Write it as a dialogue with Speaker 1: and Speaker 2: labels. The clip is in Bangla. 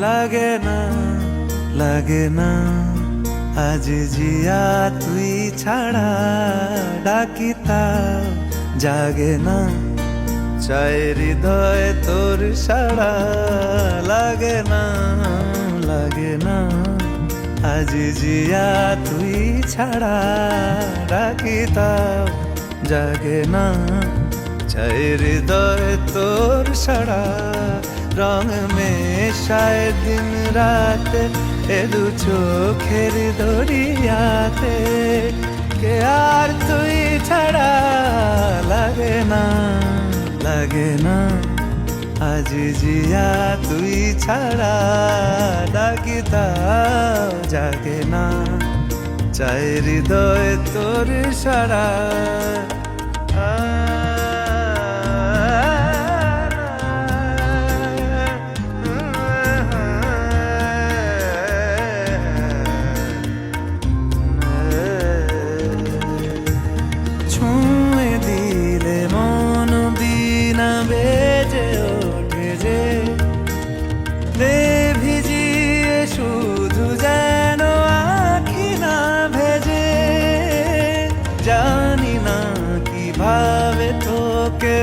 Speaker 1: লাগে না লাগে না আজ জিয়া তুই ছাড়া ডাকি তাও জাগে না চাই হৃদয় তোর সাড়া লাগে না আজ জিয়া তুই ছাড়া ডাকি তাও জাগে না চাই হৃদয় তোর সাড়া রং মেশায় দিন রাত এ দু চোখের দরিয়াতে কে আর তুই ছাড়া লাগে না আজ জিয়া তুই ছাড়া ডাকি তাও জাগে না চাই হৃদয় তোর সাড়া ভিজিয়ে শুধু যেন আখি না ভেজে জানি না কিভাবে তোকে